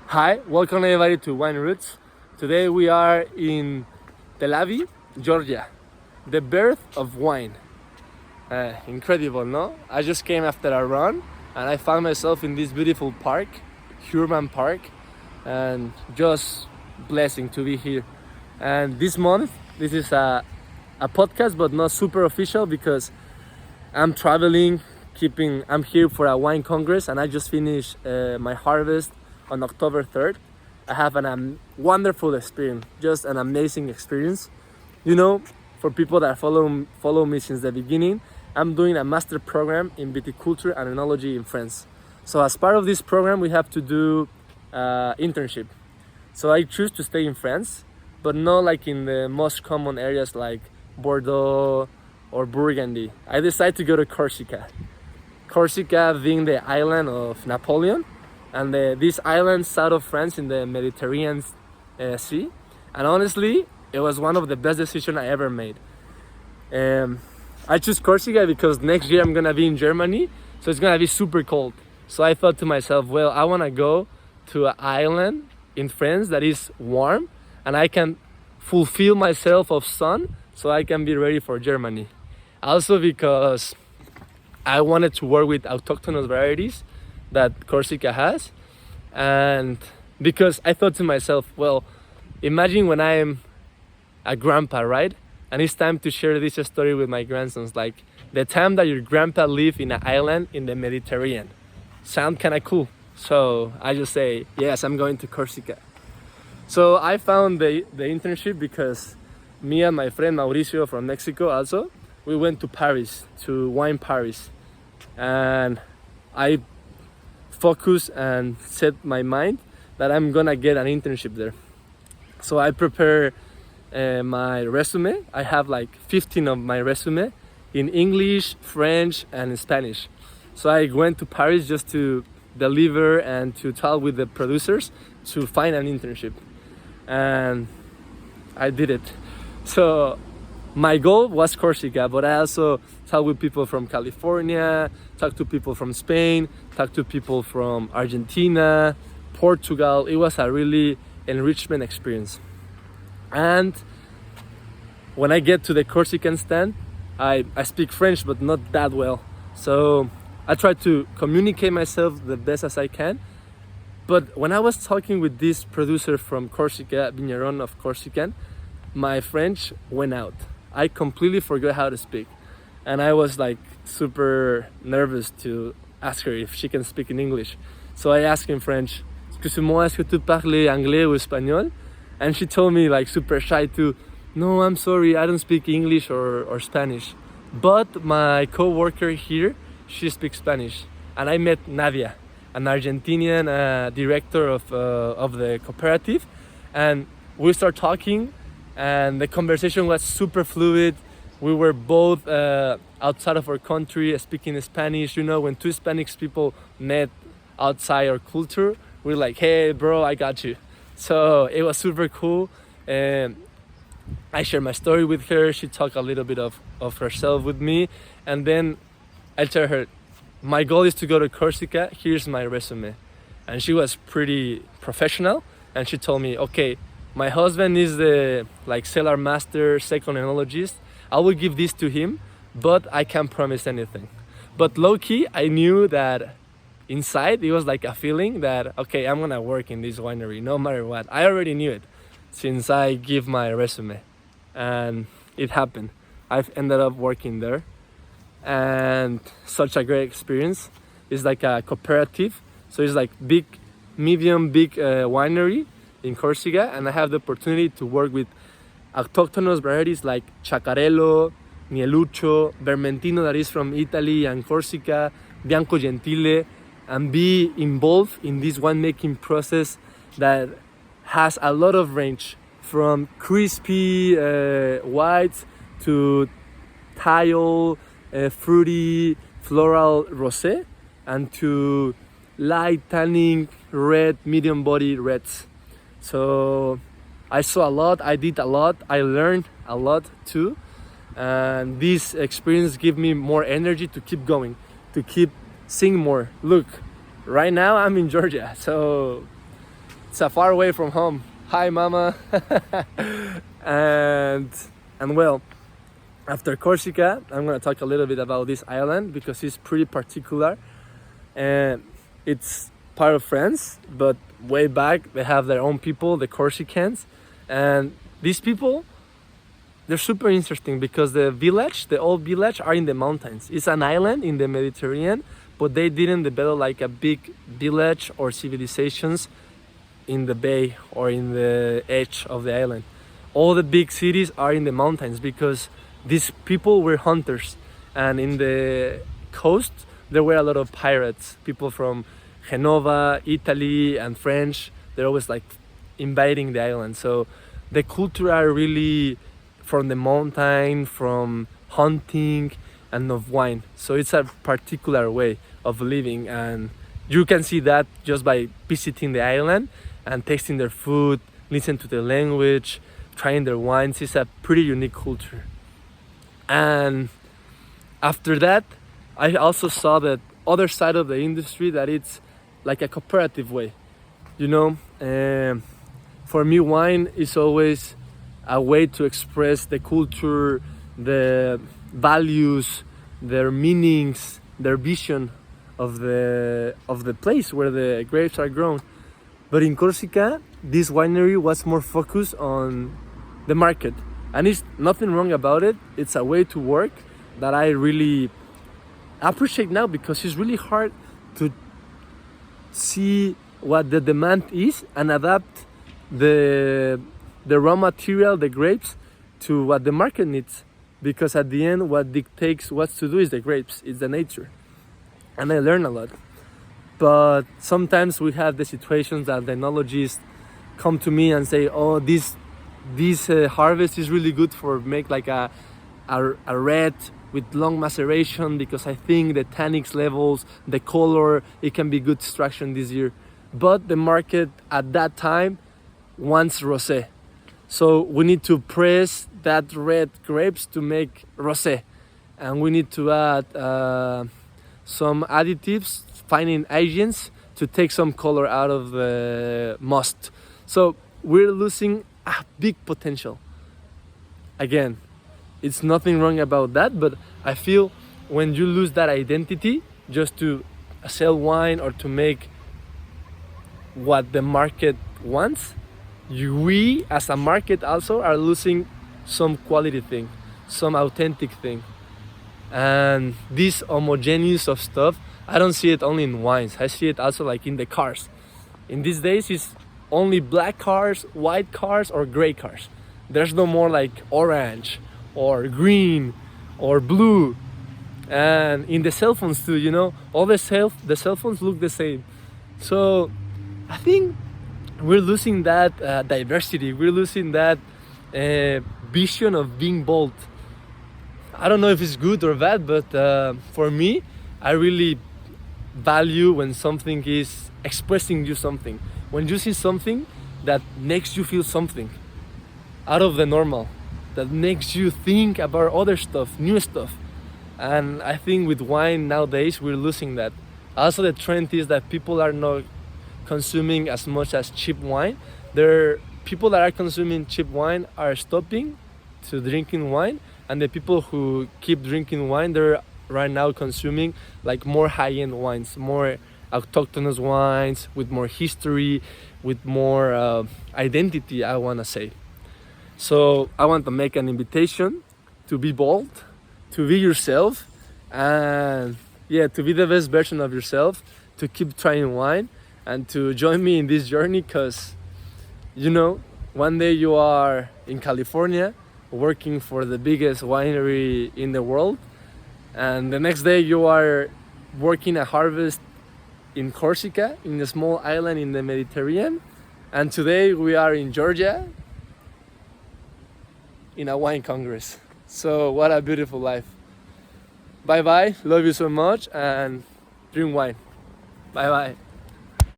Hi, welcome everybody to Wine Roots. Today we are in Tel Aviv, Georgia, the birth of wine. Incredible, no? I just came after a run and I found myself in this beautiful park, Urban Park, and just blessing to be here. And this month, this is a podcast, but not super official because I'm traveling, I'm here for a wine congress and I just finished my harvest on October 3rd. I have an wonderful experience, just an amazing experience. You know, for people that follow me since the beginning, I'm doing a master program in viticulture and enology in France. So as part of this program, we have to do internship. So I choose to stay in France, but not like in the most common areas like Bordeaux or Burgundy. I decided to go to Corsica. Corsica being the island of Napoleon, and this island south of France in the Mediterranean Sea. And honestly, it was one of the best decisions I ever made. I choose Corsica because next year I'm gonna be in Germany, so it's gonna be super cold. So I thought to myself, well, I wanna go to an island in France that is warm, and I can fulfill myself of sun, so I can be ready for Germany. Also because I wanted to work with autochthonous varieties that Corsica has, and because I thought to myself, well, imagine when I am a grandpa, right? And it's time to share this story with my grandsons, like the time that your grandpa lived in an island in the Mediterranean. Sound kind of cool. So I just say, yes, I'm going to Corsica. So I found the internship because me and my friend Mauricio from Mexico also, we went to Paris, to Wine Paris. And I focused and set my mind that I'm gonna get an internship there. So I prepare my resume. I have like 15 of my resume in English, French, and Spanish. So I went to Paris just to deliver and to talk with the producers to find an internship. And I did it. So my goal was Corsica, but I also talked with people from California, talked to people from Spain, talked to people from Argentina, Portugal. It was a really enrichment experience. And when I get to the Corsican stand, I speak French, but not that well. So I try to communicate myself the best as I can. But when I was talking with this producer from Corsica, Vigneron of Corsican, my French went out. I completely forgot how to speak. And I was like super nervous to ask her if she can speak in English. So I asked in French, excuse-moi, est-ce que tu parles anglais ou espagnol? And she told me like super shy to, no, I'm sorry, I don't speak English or Spanish. But my co-worker here, she speaks Spanish. And I met Nadia, an Argentinian director of the cooperative. And we start talking and the conversation was super fluid. We were both outside of our country speaking Spanish. You know, when two Spanish people met outside our culture, we're like, hey bro, I got you. So it was super cool. I shared my story with her. She talked a little bit of herself with me. And then I tell her, my goal is to go to Corsica. Here's my resume. And she was pretty professional. And she told me, okay, my husband is the cellar master, second enologist. I will give this to him, but I can't promise anything. But low-key, I knew that inside, it was like a feeling that, okay, I'm gonna work in this winery no matter what. I already knew it since I give my resume. And it happened. I've ended up working there. And such a great experience. It's like a cooperative. So it's like medium big winery in Corsica, and I have the opportunity to work with autochthonous varieties like Chacarello, Mieluccio, Vermentino that is from Italy and Corsica, Bianco Gentile, and be involved in this winemaking process that has a lot of range from crispy whites to tile, fruity, floral rosé, and to light tanning, red, medium body reds. So I saw a lot, I did a lot, I learned a lot too. And this experience gave me more energy to keep going, to keep seeing more. Look, right now I'm in Georgia, so It's far away from home. Hi, mama. and well, after Corsica, I'm gonna talk a little bit about this island because it's pretty particular, and it's part of France, but way back they have their own people, the Corsicans, and these people, they're super interesting because the old village are in the mountains. It's an island in the Mediterranean, but they didn't develop like a big village or civilizations in the bay or in the edge of the island. All the big cities are in the mountains because these people were hunters, and in the coast there were a lot of pirates, people from Genova, Italy, and French. They're always like invading the island. So the culture are really from the mountain, from hunting, and of wine. So it's a particular way of living, and you can see that just by visiting the island and tasting their food, listen to the language, trying their wines. It's a pretty unique culture. And after that, I also saw that other side of the industry, that it's like a cooperative way. You know, for me, wine is always a way to express the culture, the values, their meanings, their vision of the place where the grapes are grown. But in Corsica, this winery was more focused on the market, and it's nothing wrong about it. It's a way to work that I really appreciate now, because it's really hard to see what the demand is and adapt the raw material, the grapes, to what the market needs. Because at the end, what dictates what to do is the grapes, it's the nature. And I learn a lot. But sometimes we have the situations that the enologists come to me and say, oh, this harvest is really good for make like a red with long maceration, because I think the tannins levels, the color, it can be good extraction this year. But the market at that time wants rosé. So we need to press that red grapes to make rosé. And we need to add some additives, finding agents to take some color out of the must. So we're losing a big potential. Again, it's nothing wrong about that, but I feel when you lose that identity just to sell wine or to make what the market wants, we as a market also are losing some quality thing, some authentic thing. And this homogeneous of stuff, I don't see it only in wines, I see it also like in the cars. In these days, it's only black cars, white cars, or gray cars. There's no more like orange or green or blue. And in the cell phones too, you know, all the cell phones look the same. So I think we're losing that diversity, we're losing that vision of being bold. I don't know if it's good or bad, but for me, I really value when something is expressing you something. When you see something that makes you feel something out of the normal, that makes you think about other stuff, new stuff. And I think with wine nowadays, we're losing that. Also, the trend is that people are not consuming as much as cheap wine. People that are consuming cheap wine are stopping to drinking wine, and the people who keep drinking wine, they're right now consuming like more high-end wines, more autochthonous wines with more history, with more identity, I want to say. So I want to make an invitation to be bold, to be yourself, and yeah, to be the best version of yourself, to keep trying wine, and to join me in this journey, because you know, one day you are in California working for the biggest winery in the world, and the next day you are working a harvest in Corsica, in a small island in the Mediterranean, and today we are in Georgia in a wine congress. So what a beautiful life. Bye bye, love you so much, and drink wine. Bye bye.